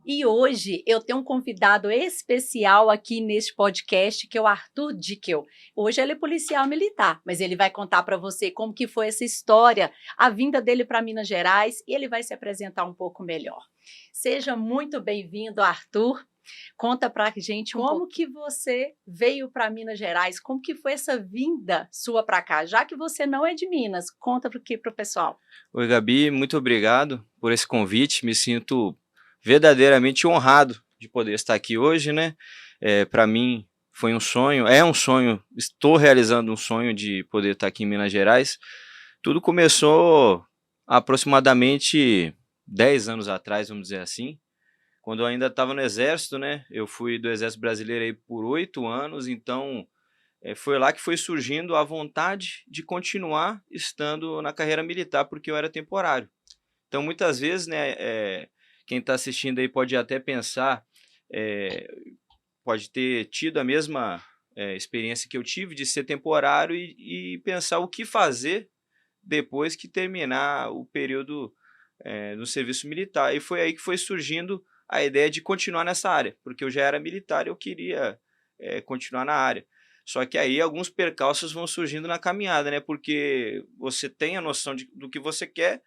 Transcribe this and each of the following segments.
E hoje eu tenho um convidado especial aqui neste podcast, que é o Arthur Dickel. Hoje ele é policial militar, mas ele vai contar para você como que foi essa história, a vinda dele para Minas Gerais, e ele vai se apresentar um pouco melhor. Seja muito bem-vindo, Arthur. Conta para a gente como que você veio para Minas Gerais, como que foi essa vinda sua para cá, já que você não é de Minas. Conta para o pessoal. Oi, Gabi, muito obrigado por esse convite. Me sinto verdadeiramente honrado de poder estar aqui hoje, né? Para mim foi um sonho, é um sonho, estou realizando um sonho de poder estar aqui em Minas Gerais. Tudo começou há aproximadamente 10 anos atrás, vamos dizer assim, quando eu ainda estava no Exército, né? Eu fui do Exército Brasileiro aí por 8 anos, então foi lá que foi surgindo a vontade de continuar estando na carreira militar, porque eu era temporário. Então, muitas vezes, né, quem está assistindo aí pode até pensar, é, pode ter tido a mesma experiência que eu tive de ser temporário e pensar o que fazer depois que terminar o período no serviço militar. E foi aí que foi surgindo a ideia de continuar nessa área, porque eu já era militar e eu queria continuar na área. Só que aí alguns percalços vão surgindo na caminhada, né? Porque você tem a noção do que você quer,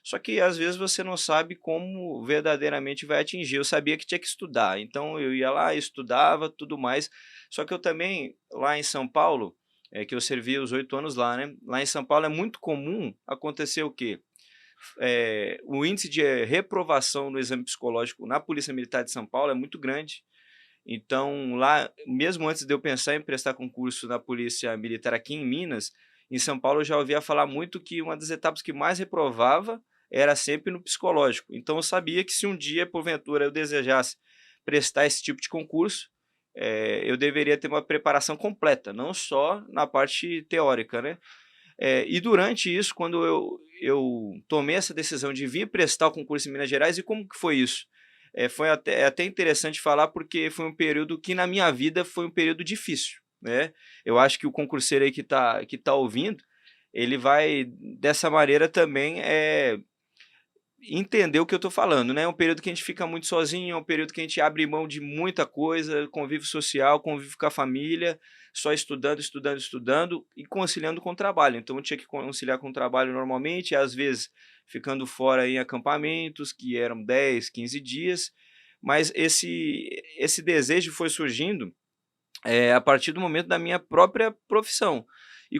só que às vezes você não sabe como verdadeiramente vai atingir. Eu sabia que tinha que estudar, então eu ia lá, estudava, tudo mais. Só que eu também, lá em São Paulo, que eu servi os 8 anos lá, né? Lá em São Paulo é muito comum acontecer o quê? O índice de reprovação no exame psicológico na Polícia Militar de São Paulo é muito grande. Então, lá, mesmo antes de eu pensar em prestar concurso na Polícia Militar aqui em Minas, em São Paulo eu já ouvia falar muito que uma das etapas que mais reprovava era sempre no psicológico. Então, eu sabia que se um dia, porventura, eu desejasse prestar esse tipo de concurso, eu deveria ter uma preparação completa, não só na parte teórica, né? E durante isso, quando eu tomei essa decisão de vir prestar o concurso em Minas Gerais, e como que foi isso? Foi até interessante falar, porque foi um período que na minha vida foi um período difícil, né? Eu acho que o concurseiro aí que tá ouvindo, ele vai dessa maneira também entender o que eu estou falando, né? É um período que a gente fica muito sozinho, é um período que a gente abre mão de muita coisa, convívio social, convívio com a família, só estudando, estudando, estudando e conciliando com o trabalho. Então eu tinha que conciliar com o trabalho normalmente, às vezes ficando fora em acampamentos, que eram 10, 15 dias, mas esse desejo foi surgindo a partir do momento da minha própria profissão. E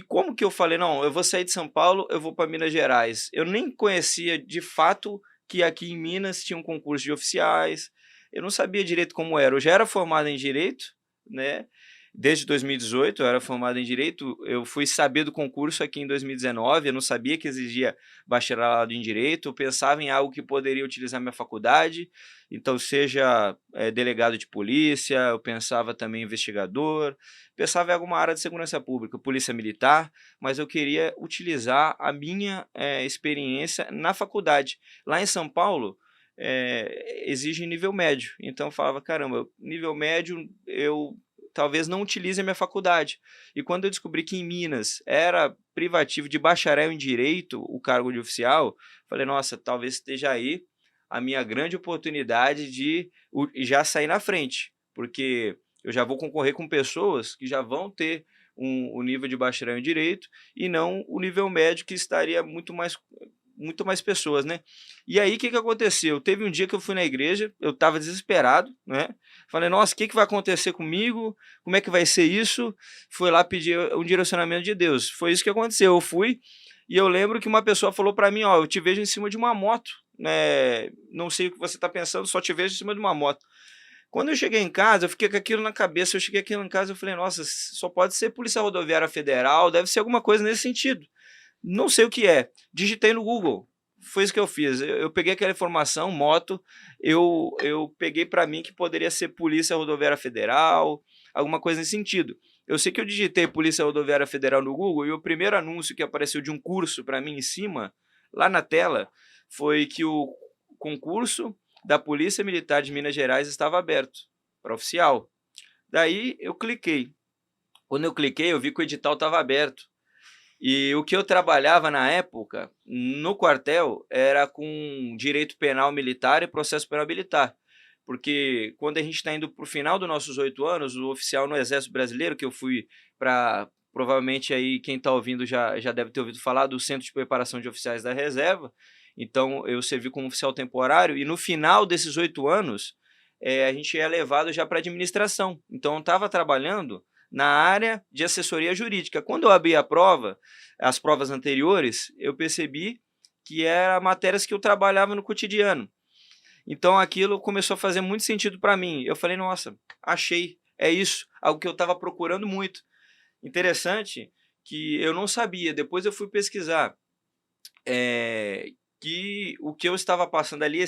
como que eu falei, não, eu vou sair de São Paulo, eu vou para Minas Gerais. Eu nem conhecia de fato que aqui em Minas tinha um concurso de oficiais. Eu não sabia direito como era. Eu já era formado em direito, né? Desde 2018 eu era formado em direito. Eu fui saber do concurso aqui em 2019. Eu não sabia que exigia bacharelado em direito. Eu pensava em algo que poderia utilizar minha faculdade. Então, seja delegado de polícia, eu pensava também em investigador, pensava em alguma área de segurança pública, polícia militar, mas eu queria utilizar a minha experiência na faculdade. Lá em São Paulo, exige nível médio, então eu falava, caramba, nível médio eu talvez não utilize a minha faculdade. E quando eu descobri que em Minas era privativo de bacharel em direito o cargo de oficial, falei, nossa, talvez esteja aí a minha grande oportunidade de já sair na frente, porque eu já vou concorrer com pessoas que já vão ter o nível de bacharel em direito e não o nível médio, que estaria muito mais pessoas, né? E aí, o que aconteceu? Teve um dia que eu fui na igreja, eu estava desesperado, né? Falei, nossa, o que vai acontecer comigo? Como é que vai ser isso? Fui lá pedir um direcionamento de Deus. Foi isso que aconteceu. Eu fui e eu lembro que uma pessoa falou para mim, ó, eu te vejo em cima de uma moto, né? Não sei o que você está pensando, só te vejo em cima de uma moto. Quando eu cheguei em casa, eu fiquei com aquilo na cabeça. Eu cheguei aqui em casa, eu falei, nossa, só pode ser Polícia Rodoviária Federal, deve ser alguma coisa nesse sentido. Não sei o que é. Digitei no Google. Foi isso que eu fiz. Eu peguei aquela informação, moto, eu peguei para mim que poderia ser Polícia Rodoviária Federal, alguma coisa nesse sentido. Eu sei que eu digitei Polícia Rodoviária Federal no Google e o primeiro anúncio que apareceu de um curso para mim em cima, lá na tela, foi que o concurso da Polícia Militar de Minas Gerais estava aberto para oficial. Daí eu cliquei. Quando eu cliquei, eu vi que o edital estava aberto. E o que eu trabalhava na época, no quartel, era com direito penal militar e processo penal militar. Porque quando a gente está indo para o final dos nossos 8 anos, o oficial no Exército Brasileiro, que eu fui para, provavelmente aí quem está ouvindo já deve ter ouvido falar do Centro de Preparação de Oficiais da Reserva. Então eu servi como oficial temporário e no final desses 8 anos, a gente é levado já para administração. Então eu estava trabalhando na área de assessoria jurídica. Quando eu abri a prova, as provas anteriores, eu percebi que eram matérias que eu trabalhava no cotidiano. Então aquilo começou a fazer muito sentido para mim. Eu falei, nossa, achei, é isso, algo que eu estava procurando muito. Interessante que eu não sabia, depois eu fui pesquisar, que o que eu estava passando ali,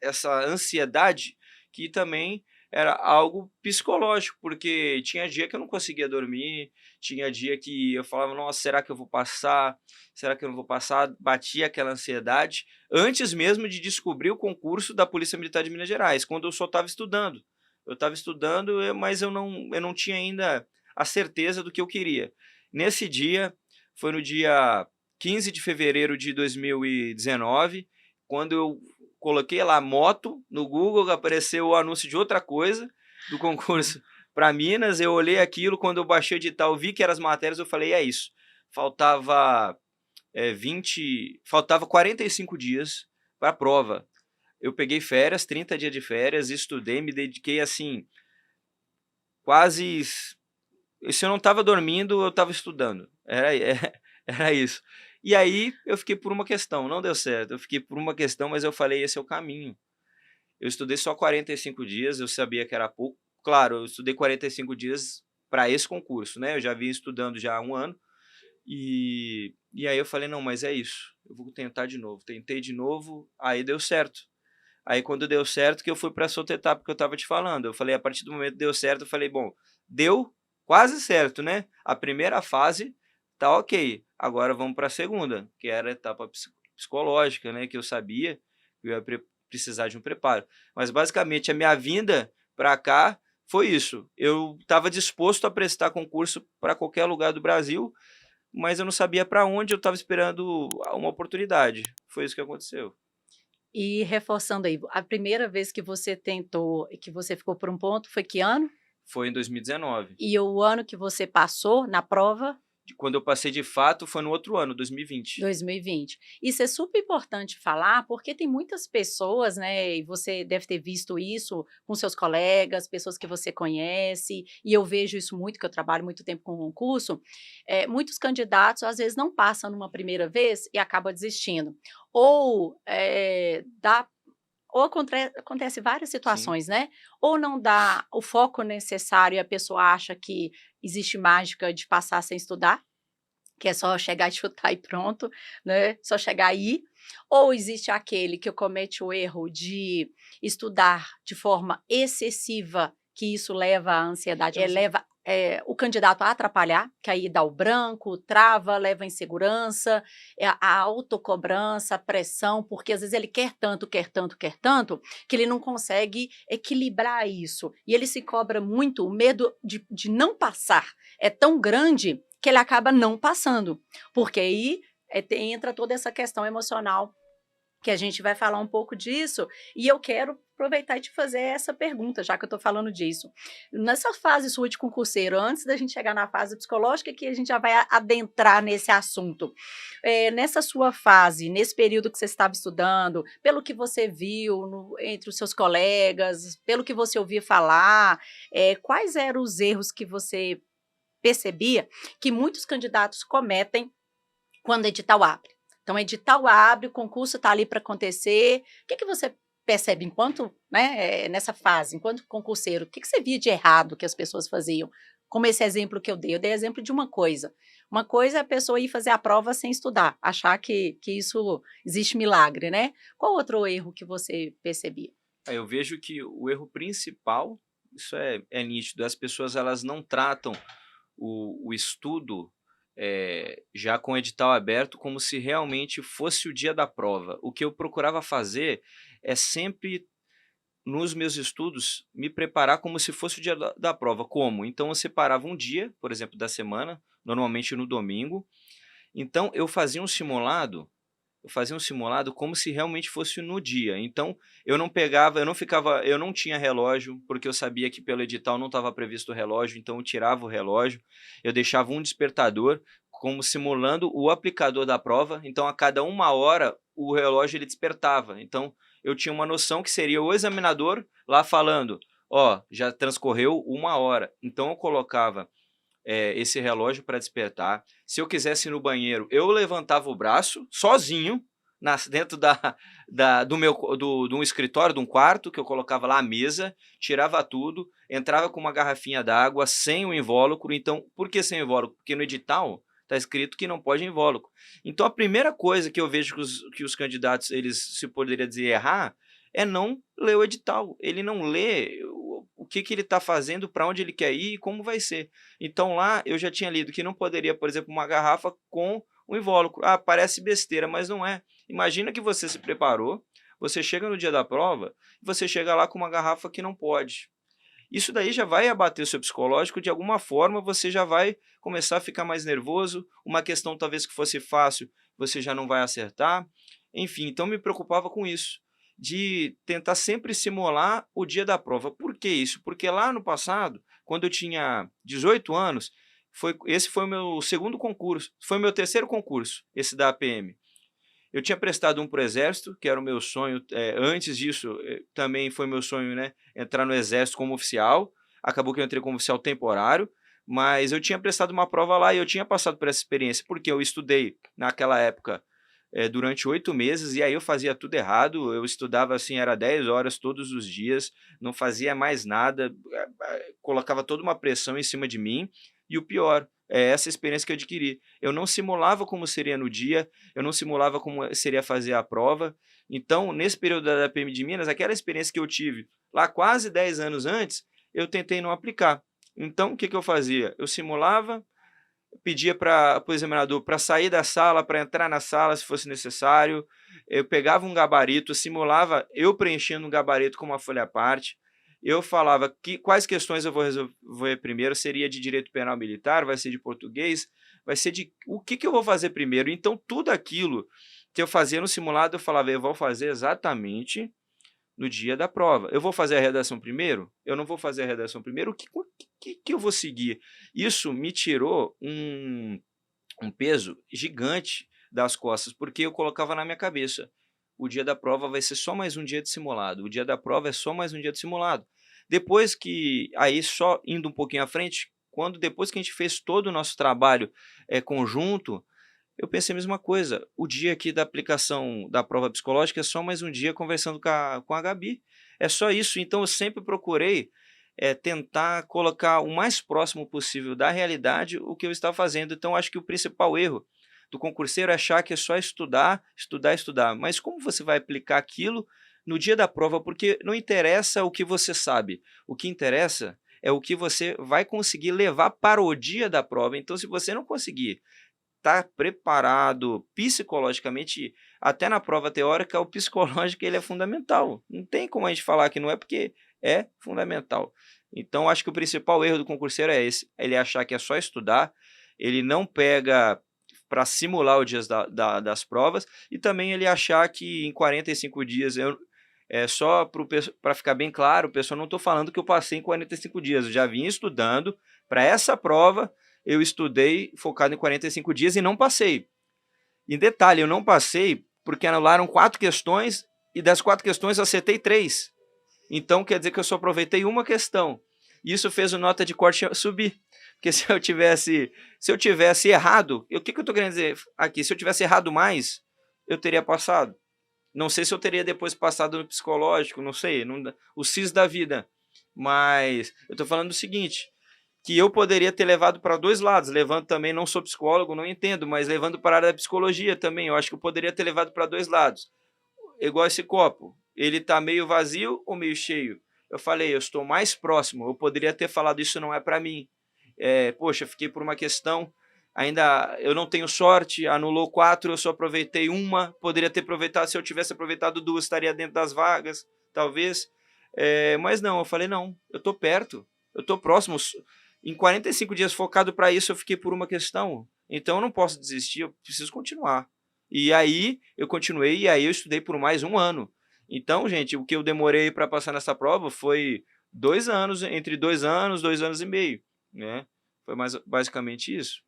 essa ansiedade, que também era algo psicológico, porque tinha dia que eu não conseguia dormir, tinha dia que eu falava, nossa, será que eu vou passar? Será que eu não vou passar? Batia aquela ansiedade, antes mesmo de descobrir o concurso da Polícia Militar de Minas Gerais, quando eu só estava estudando. Eu estava estudando, mas eu não tinha ainda a certeza do que eu queria. Nesse dia, foi no dia 15 de fevereiro de 2019, quando eu coloquei lá moto no Google, apareceu o anúncio de outra coisa, do concurso para Minas, eu olhei aquilo, quando eu baixei o edital, vi que eram as matérias, eu falei, é isso. Faltava 45 dias para a prova. Eu peguei férias, 30 dias de férias, estudei, me dediquei assim, quase... Se eu não estava dormindo, eu estava estudando. Era isso. E aí eu fiquei por uma questão, não deu certo. Eu fiquei por uma questão, mas eu falei, esse é o caminho. Eu estudei só 45 dias, eu sabia que era pouco. Claro, eu estudei 45 dias para esse concurso, né? Eu já vinha estudando já há um ano. E aí eu falei, não, mas é isso. Eu vou tentar de novo. Tentei de novo, aí deu certo. Aí quando deu certo, que eu fui para essa outra etapa que eu estava te falando. Eu falei, a partir do momento que deu certo, eu falei, bom, deu quase certo, né? A primeira fase tá ok. Agora vamos para a segunda, que era a etapa psicológica, né? Que eu sabia que eu ia precisar de um preparo. Mas basicamente a minha vinda para cá foi isso. Eu estava disposto a prestar concurso para qualquer lugar do Brasil, mas eu não sabia para onde, eu estava esperando uma oportunidade. Foi isso que aconteceu. E reforçando aí, a primeira vez que você tentou e que você ficou por um ponto foi que ano? Foi em 2019. E o ano que você passou na prova? Quando eu passei de fato foi no outro ano, 2020. 2020. Isso é super importante falar, porque tem muitas pessoas, né, e você deve ter visto isso com seus colegas, pessoas que você conhece, e eu vejo isso muito, que eu trabalho muito tempo com concurso, muitos candidatos às vezes não passam numa primeira vez e acaba desistindo. Ou acontece várias Sim, situações, né? Ou não dá o foco necessário e a pessoa acha que existe mágica de passar sem estudar, que é só chegar e chutar e pronto, né, só chegar aí, ou existe aquele que comete o erro de estudar de forma excessiva, que isso leva à ansiedade, leva, o candidato a atrapalhar, que aí dá o branco, trava, leva à insegurança, a autocobrança, a pressão, porque às vezes ele quer tanto, quer tanto, quer tanto, que ele não consegue equilibrar isso, e ele se cobra muito, o medo de não passar é tão grande que ele acaba não passando, porque aí entra toda essa questão emocional, que a gente vai falar um pouco disso, e eu quero aproveitar e te fazer essa pergunta, já que eu estou falando disso. Nessa fase sua de concurseiro, antes da gente chegar na fase psicológica, que a gente já vai adentrar nesse assunto, nessa sua fase, nesse período que você estava estudando, pelo que você viu entre os seus colegas, pelo que você ouvia falar, quais eram os erros que você percebia que muitos candidatos cometem quando o edital abre? Então, o edital abre, o concurso está ali para acontecer. O que você percebe enquanto, né, nessa fase, enquanto concurseiro? O que você via de errado que as pessoas faziam? Como esse exemplo que eu dei exemplo de uma coisa. Uma coisa é a pessoa ir fazer a prova sem estudar, achar que isso existe milagre, né? Qual outro erro que você percebia? Eu vejo que o erro principal, isso é nítido, as pessoas elas não tratam o estudo já com o edital aberto como se realmente fosse o dia da prova. O que eu procurava fazer é sempre, nos meus estudos, me preparar como se fosse o dia da prova. Como? Então eu separava um dia, por exemplo, da semana, normalmente no domingo, Então eu fazia um simulado como se realmente fosse no dia. Então, eu não pegava, eu não tinha relógio, porque eu sabia que pelo edital não estava previsto o relógio, então eu tirava o relógio, eu deixava um despertador, como simulando o aplicador da prova, então a cada 1 hora o relógio ele despertava. Então, eu tinha uma noção que seria o examinador lá falando, ó, já transcorreu 1 hora. Então, eu colocava esse relógio para despertar. Se eu quisesse ir no banheiro, eu levantava o braço sozinho dentro de um escritório, de um quarto, que eu colocava lá a mesa, tirava tudo, entrava com uma garrafinha d'água sem o invólucro. Então, por que sem invólucro? Porque no edital está escrito que não pode invólucro. Então, a primeira coisa que eu vejo que os candidatos, eles se poderia dizer errar, é não ler o edital. Ele não lê o que ele está fazendo, para onde ele quer ir e como vai ser. Então lá eu já tinha lido que não poderia, por exemplo, uma garrafa com um invólucro. Ah, parece besteira, mas não é. Imagina que você se preparou, você chega no dia da prova, você chega lá com uma garrafa que não pode. Isso daí já vai abater o seu psicológico, de alguma forma você já vai começar a ficar mais nervoso, uma questão talvez que fosse fácil, você já não vai acertar. Enfim, então me preocupava com isso, de tentar sempre simular o dia da prova. Por que isso? Porque lá no passado, quando eu tinha 18 anos, esse foi o meu segundo concurso, foi o meu terceiro concurso, esse da APM. Eu tinha prestado um para o Exército, que era o meu sonho. Antes disso, também foi meu sonho, né, entrar no Exército como oficial. Acabou que eu entrei como oficial temporário, mas eu tinha prestado uma prova lá e eu tinha passado por essa experiência, porque eu estudei naquela época durante 8 meses, e aí eu fazia tudo errado. Eu estudava assim, era 10 horas todos os dias, não fazia mais nada, colocava toda uma pressão em cima de mim, e o pior, é essa experiência que eu adquiri. Eu não simulava como seria no dia, eu não simulava como seria fazer a prova. Então, nesse período da PM de Minas, aquela experiência que eu tive lá quase 10 anos antes, eu tentei não aplicar. Então, o que eu fazia? Eu simulava, pedia para o examinador para sair da sala, para entrar na sala se fosse necessário. Eu pegava um gabarito, simulava eu preenchendo um gabarito com uma folha à parte. Eu falava quais questões eu vou resolver primeiro, seria de direito penal militar, vai ser de português, vai ser de o que eu vou fazer primeiro. Então, tudo aquilo que eu fazia no simulado, eu falava, eu vou fazer exatamente no dia da prova. Eu vou fazer a redação primeiro? Eu não vou fazer a redação primeiro? O que eu vou seguir? Isso me tirou um peso gigante das costas, porque eu colocava na minha cabeça, o dia da prova vai ser só mais um dia de simulado, o dia da prova é só mais um dia de simulado. Depois que, aí só indo um pouquinho à frente, depois que a gente fez todo o nosso trabalho conjunto, eu pensei a mesma coisa. O dia aqui da aplicação da prova psicológica é só mais um dia conversando com a Gabi. É só isso. Então, eu sempre procurei tentar colocar o mais próximo possível da realidade o que eu estava fazendo. Então, acho que o principal erro do concurseiro é achar que é só estudar, estudar, estudar. Mas como você vai aplicar aquilo no dia da prova? Porque não interessa o que você sabe. O que interessa é o que você vai conseguir levar para o dia da prova. Então, se você não conseguir estar preparado psicologicamente, até na prova teórica, o psicológico ele é fundamental. Não tem como a gente falar que não é, porque é fundamental. Então, acho que o principal erro do concurseiro é esse, ele achar que é só estudar, ele não pega para simular os dias das provas, e também ele achar que em 45 dias, só para ficar bem claro, pessoal, não estou falando que eu passei em 45 dias, eu já vim estudando para essa prova. Eu estudei focado em 45 dias e não passei. Em detalhe, eu não passei porque anularam 4 questões e das 4 questões eu acertei 3. Então quer dizer que eu só aproveitei uma questão. Isso fez o nota de corte subir. Porque se eu tivesse errado, o que eu estou querendo dizer aqui? Se eu tivesse errado mais, eu teria passado. Não sei se eu teria depois passado no psicológico, não sei, o CIS da vida. Mas eu estou falando o seguinte, que eu poderia ter levado para 2 lados, levando também, não sou psicólogo, não entendo, mas levando para a área da psicologia também, eu acho que eu poderia ter levado para 2 lados. Igual esse copo, ele está meio vazio ou meio cheio? Eu falei, eu estou mais próximo, eu poderia ter falado, isso não é para mim. Poxa, fiquei por uma questão, ainda eu não tenho sorte, anulou 4, eu só aproveitei uma, poderia ter aproveitado, se eu tivesse aproveitado 2, estaria dentro das vagas, talvez. Mas não, eu falei, não, eu estou perto, eu estou próximo. Em 45 dias focado para isso, eu fiquei por uma questão. Então eu não posso desistir, eu preciso continuar. E aí eu continuei, e aí eu estudei por mais 1 ano. Então, gente, o que eu demorei para passar nessa prova foi 2 anos, entre 2 anos, 2 anos e meio, né? Foi basicamente isso.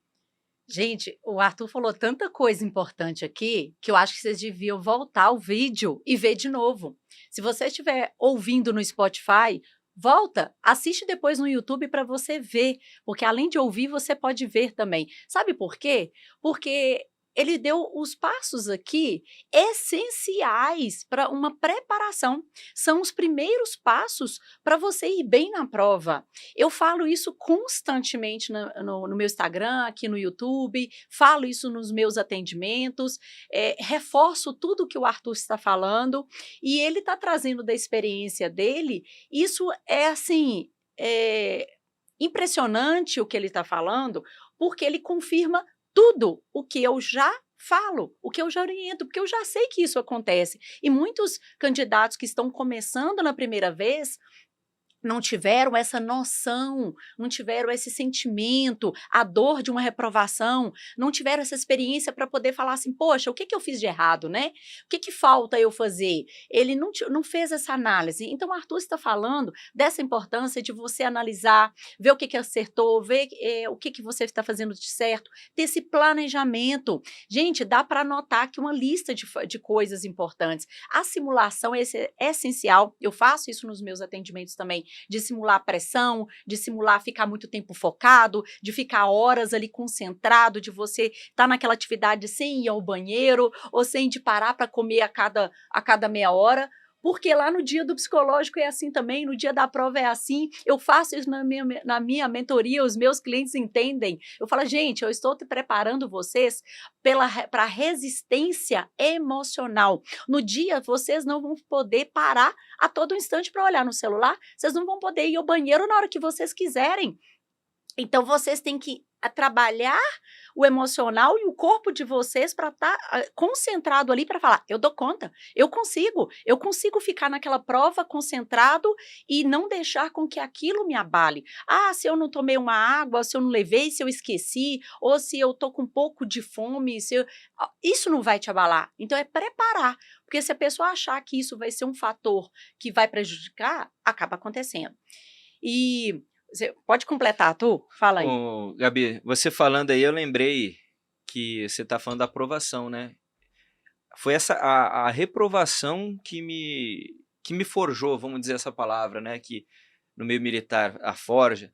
Gente, o Arthur falou tanta coisa importante aqui que eu acho que vocês deviam voltar ao vídeo e ver de novo. Se você estiver ouvindo no Spotify, volta, assiste depois no YouTube para você ver, porque além de ouvir, você pode ver também. Sabe por quê? Porque ele deu os passos aqui essenciais para uma preparação. São os primeiros passos para você ir bem na prova. Eu falo isso constantemente no meu Instagram, aqui no YouTube, falo isso nos meus atendimentos, reforço tudo que o Arthur está falando, e ele está trazendo da experiência dele. Isso é assim, impressionante o que ele está falando, porque ele confirma tudo o que eu já falo, o que eu já oriento, porque eu já sei que isso acontece. E muitos candidatos que estão começando na primeira vez não tiveram essa noção, não tiveram esse sentimento, a dor de uma reprovação, não tiveram essa experiência para poder falar assim, poxa, o que que eu fiz de errado, né? O que que falta eu fazer? Ele não fez essa análise. Então, o Arthur está falando dessa importância de você analisar, ver o que que acertou, ver o que que você está fazendo de certo, ter esse planejamento. Gente, dá para anotar aqui uma lista de coisas importantes. A simulação é essencial, eu faço isso nos meus atendimentos também, de simular pressão, de simular ficar muito tempo focado, de ficar horas ali concentrado, de você estar naquela atividade sem ir ao banheiro ou sem de parar para comer a cada meia hora. Porque lá no dia do psicológico é assim também, no dia da prova é assim, eu faço isso na minha mentoria, os meus clientes entendem. Eu falo, gente, eu estou te preparando vocês para resistência emocional. No dia, vocês não vão poder parar a todo instante para olhar no celular, vocês não vão poder ir ao banheiro na hora que vocês quiserem. Então, vocês têm que trabalhar o emocional e o corpo de vocês para estar concentrado ali para falar, eu dou conta, eu consigo ficar naquela prova concentrado e não deixar com que aquilo me abale. Ah, se eu não tomei uma água, se eu não levei, se eu esqueci, ou se eu tô com um pouco de fome, isso não vai te abalar. Então, é preparar, porque se a pessoa achar que isso vai ser um fator que vai prejudicar, acaba acontecendo. E você pode completar, Arthur? Fala aí. Ô, Gabi, você falando aí, eu lembrei que você está falando da aprovação, né? Foi a reprovação que me forjou, vamos dizer essa palavra, né? Que no meio militar, a forja.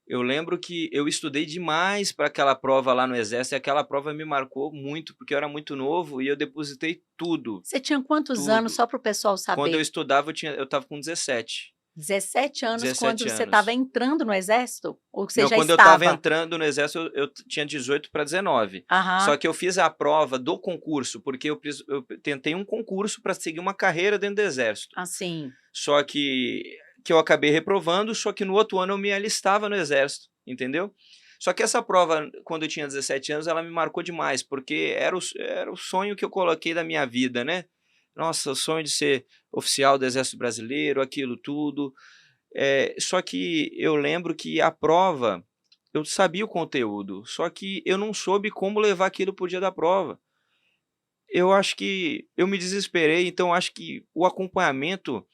Eu lembro que eu estudei demais para aquela prova lá no Exército, e aquela prova me marcou muito, porque eu era muito novo e eu depositei tudo, Você tinha quantos anos, tudo. só para o pessoal Quando eu saber? estudava, eu estava com 17. 17 anos, quando 17 você estava anos. entrando no Exército? Ou você Não, já quando eu estava estava? entrando no Exército, eu tinha 18 para 19. Aham, Só que eu fiz a prova do concurso, porque eu tentei um concurso para seguir uma carreira dentro do Exército. assim. Só que eu acabei reprovando, só que no outro ano eu me alistava no Exército, entendeu? Só que essa prova, quando eu tinha 17 anos, ela me marcou demais, porque era o sonho que eu coloquei da minha vida, né? Nossa, o sonho de ser oficial do Exército Brasileiro, aquilo tudo. Só que eu lembro que a prova, eu sabia o conteúdo, só que eu não soube como levar aquilo para o dia da prova. Eu acho que eu me desesperei, então acho que o acompanhamento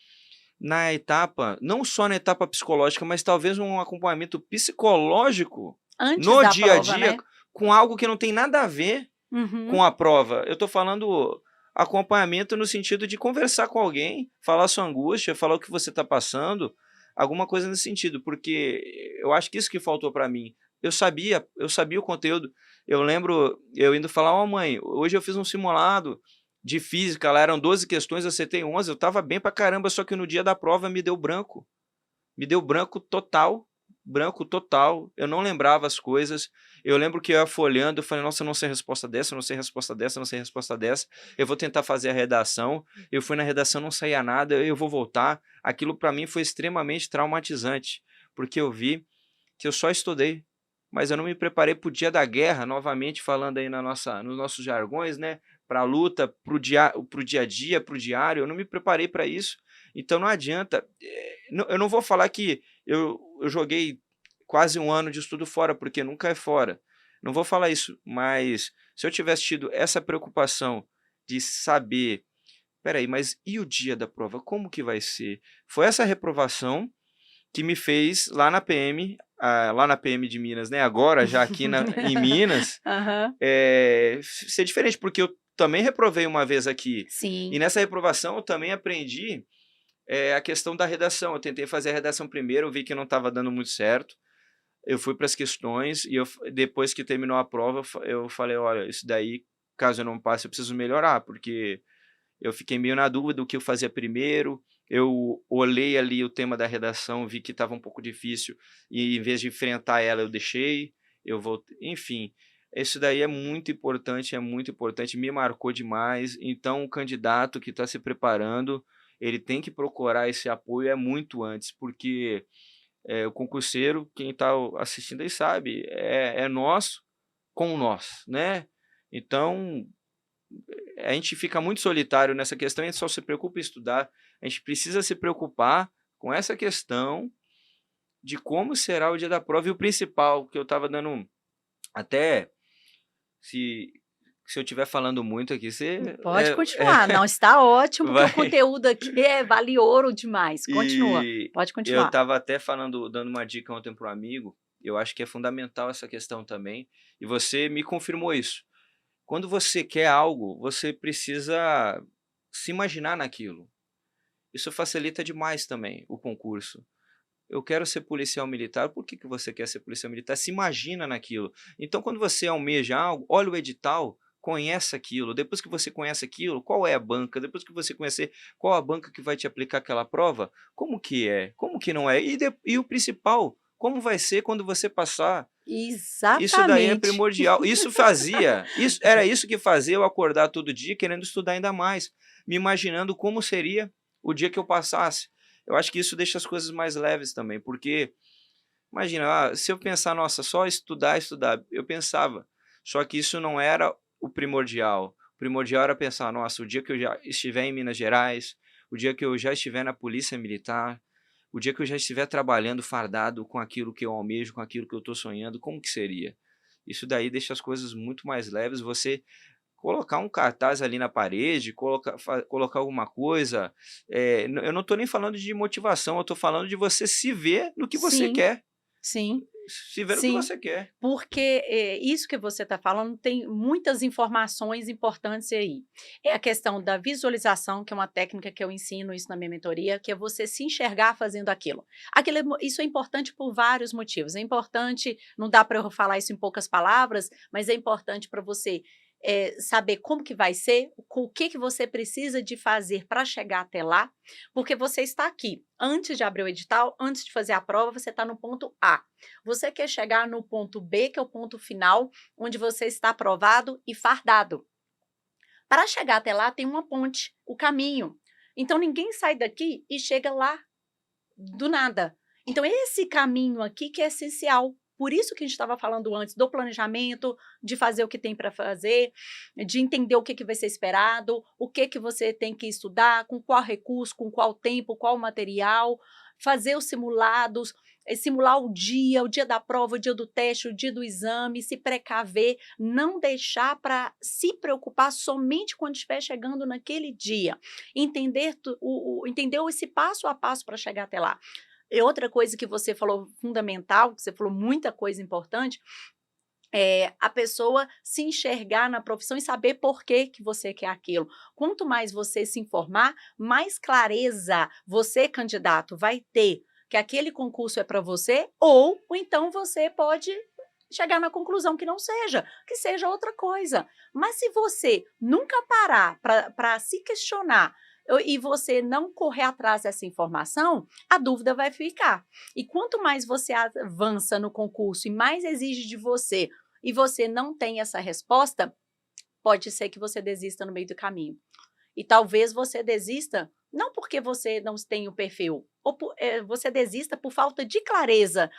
na etapa, não só na etapa psicológica, mas talvez um acompanhamento psicológico Antes no da dia a prova, dia, né? com algo que não tem nada a ver com Uhum. a prova. Eu estou falando acompanhamento no sentido de conversar com alguém, falar sua angústia, falar o que você está passando, alguma coisa nesse sentido, porque eu acho que isso que faltou para mim. Eu sabia o conteúdo. Eu lembro eu indo falar, ó mãe, hoje eu fiz um simulado de física, lá eram 12 questões, eu acertei 11, eu estava bem pra caramba, só que no dia da prova me deu branco. Me deu branco total, eu não lembrava as coisas, eu lembro que eu ia folhando, eu falei, nossa, eu não sei a resposta dessa, eu não sei a resposta dessa, eu não sei a resposta dessa, eu vou tentar fazer a redação, eu fui na redação, não saía nada, eu vou voltar, aquilo para mim foi extremamente traumatizante, porque eu vi que eu só estudei, mas eu não me preparei para o dia da guerra, novamente falando aí nos nossos jargões, né, para a luta, para o dia a dia, para o diário, eu não me preparei para isso, então não adianta, eu não vou falar que eu joguei quase 1 ano de estudo fora, porque nunca é fora. não vou falar isso, mas se eu tivesse tido essa preocupação de saber, peraí, mas e o dia da prova, como que vai ser? Foi essa reprovação que me fez lá na PM de Minas, né, agora já aqui em Minas, Aham. ser diferente, porque eu também reprovei uma vez aqui, e Sim. nessa reprovação eu também aprendi a questão da redação. Eu tentei fazer a redação primeiro, eu vi que não estava dando muito certo, eu fui para as questões e depois que terminou a prova, eu falei, olha, isso daí, caso eu não passe, eu preciso melhorar, porque eu fiquei meio na dúvida do que eu fazia primeiro, eu olhei ali o tema da redação, vi que estava um pouco difícil, e em vez de enfrentar ela, eu deixei, eu voltei, enfim, isso daí é muito importante, me marcou demais. Então o candidato que está se preparando, ele tem que procurar esse apoio muito antes, porque o concurseiro, quem está assistindo aí sabe, é nós com nós, né? Então, a gente fica muito solitário nessa questão, a gente só se preocupa em estudar, a gente precisa se preocupar com essa questão de como será o dia da prova, e o principal, que eu estava dando, até se, se eu estiver falando muito aqui, você Pode continuar. Não, está ótimo, porque o vai. conteúdo aqui vale ouro demais. Continua, E pode eu continuar. estava até dando uma dica ontem para um amigo, eu acho que é fundamental essa questão também, e você me confirmou isso. Quando você quer algo, você precisa se imaginar naquilo. Isso facilita demais também o concurso. Eu quero ser policial militar, por que você quer ser policial militar? Se imagina naquilo. Então, quando você almeja algo, olha o edital, conhece aquilo. Depois que você conhece aquilo, qual é a banca? Depois que você conhecer qual a banca que vai te aplicar aquela prova, como que é? Como que não é? E o principal, como vai ser quando você passar? Isso daí é Exatamente. primordial. Era isso que fazia eu acordar todo dia querendo estudar ainda mais, me imaginando como seria o dia que eu passasse. Eu acho que isso deixa as coisas mais leves também, porque imagina, se eu pensar, nossa, só estudar, estudar, eu pensava, só que isso não era o primordial. O primordial era pensar, nossa, o dia que eu já estiver em Minas Gerais, o dia que eu já estiver na Polícia Militar, o dia que eu já estiver trabalhando fardado com aquilo que eu almejo, com aquilo que eu estou sonhando, como que seria? Isso daí deixa as coisas muito mais leves. Você colocar um cartaz ali na parede, colocar alguma coisa, eu não estou nem falando de motivação, eu estou falando de você se ver no que você Sim, quer. sim, Se ver no que sim. você quer. Porque isso que você está falando tem muitas informações importantes aí. É a questão da visualização, que é uma técnica que eu ensino isso na minha mentoria, que é você se enxergar fazendo aquilo. Isso é importante por vários motivos. É importante, não dá para eu falar isso em poucas palavras, mas é importante para você saber como que vai ser, o que você precisa de fazer para chegar até lá, porque você está aqui. Antes de abrir o edital, antes de fazer a prova, você está no ponto A. Você quer chegar no ponto B, que é o ponto final, onde você está aprovado e fardado. Para chegar até lá, tem uma ponte, o caminho. Então, ninguém sai daqui e chega lá do nada. Então, esse caminho aqui que é essencial. Por isso que a gente estava falando antes do planejamento, de fazer o que tem para fazer, de entender o que vai ser esperado, o que você tem que estudar, com qual recurso, com qual tempo, qual material, fazer os simulados, simular o dia da prova, o dia do teste, o dia do exame, se precaver, não deixar para se preocupar somente quando estiver chegando naquele dia. Entender esse passo a passo para chegar até lá. E outra coisa que você falou fundamental, que você falou muita coisa importante, é a pessoa se enxergar na profissão e saber por que você quer aquilo. Quanto mais você se informar, mais clareza você, candidato, vai ter que aquele concurso é para você, ou então você pode chegar na conclusão que não seja, que seja outra coisa. Mas se você nunca parar para se questionar e você não correr atrás dessa informação, a dúvida vai ficar. E quanto mais você avança no concurso e mais exige de você, e você não tem essa resposta, pode ser que você desista no meio do caminho. E talvez você desista não porque você não tem o perfil, ou você desista por falta de clareza,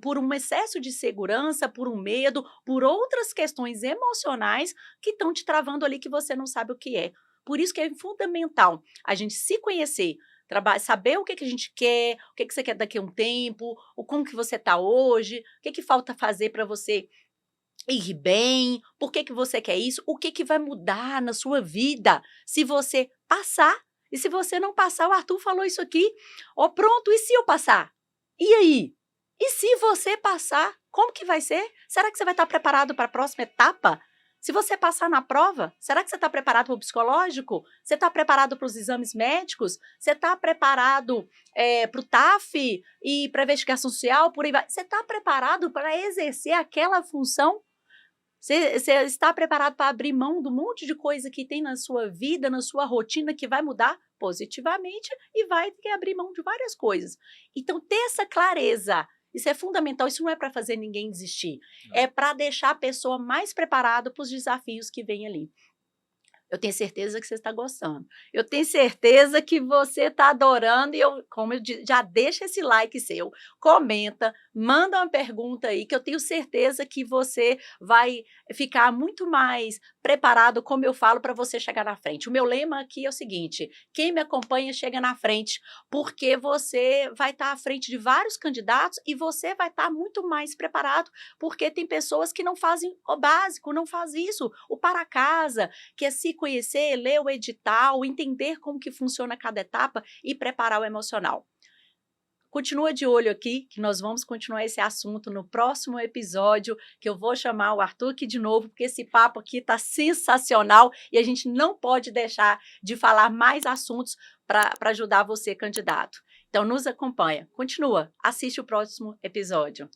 por um excesso de segurança, por um medo, por outras questões emocionais que estão te travando ali que você não sabe o que é. Por isso que é fundamental a gente se conhecer, saber o que a gente quer, o que você quer daqui a um tempo, como que você está hoje, o que falta fazer para você ir bem? Por que que você quer isso? O que que vai mudar na sua vida se você passar? E se você não passar, o Arthur falou isso aqui, ó, pronto, e se eu passar? E aí? E se você passar, como que vai ser? Será que você vai estar preparado para a próxima etapa? Se você passar na prova, será que você está preparado para o psicológico? Você está preparado para os exames médicos? Você está preparado para o TAF e para a investigação social? Por aí vai. Você está preparado para exercer aquela função? Você está preparado para abrir mão do monte de coisa que tem na sua vida, na sua rotina, que vai mudar positivamente e vai ter que abrir mão de várias coisas. Então, ter essa clareza, isso é fundamental. Isso não é para fazer ninguém desistir, Não. é para deixar a pessoa mais preparada para os desafios que vêm ali. Eu tenho certeza que você está gostando. Eu tenho certeza que você está adorando e como eu disse, já deixa esse like seu, comenta, manda uma pergunta aí que eu tenho certeza que você vai ficar muito mais preparado, como eu falo, para você chegar na frente. O meu lema aqui é o seguinte: quem me acompanha chega na frente, porque você vai estar à frente de vários candidatos e você vai estar muito mais preparado, porque tem pessoas que não fazem o básico, não fazem isso, o para casa, que é se conhecer, ler o edital, entender como que funciona cada etapa e preparar o emocional. Continua de olho aqui, que nós vamos continuar esse assunto no próximo episódio, que eu vou chamar o Arthur aqui de novo, porque esse papo aqui está sensacional e a gente não pode deixar de falar mais assuntos para ajudar você, candidato. Então, nos acompanha. Continua, assiste o próximo episódio.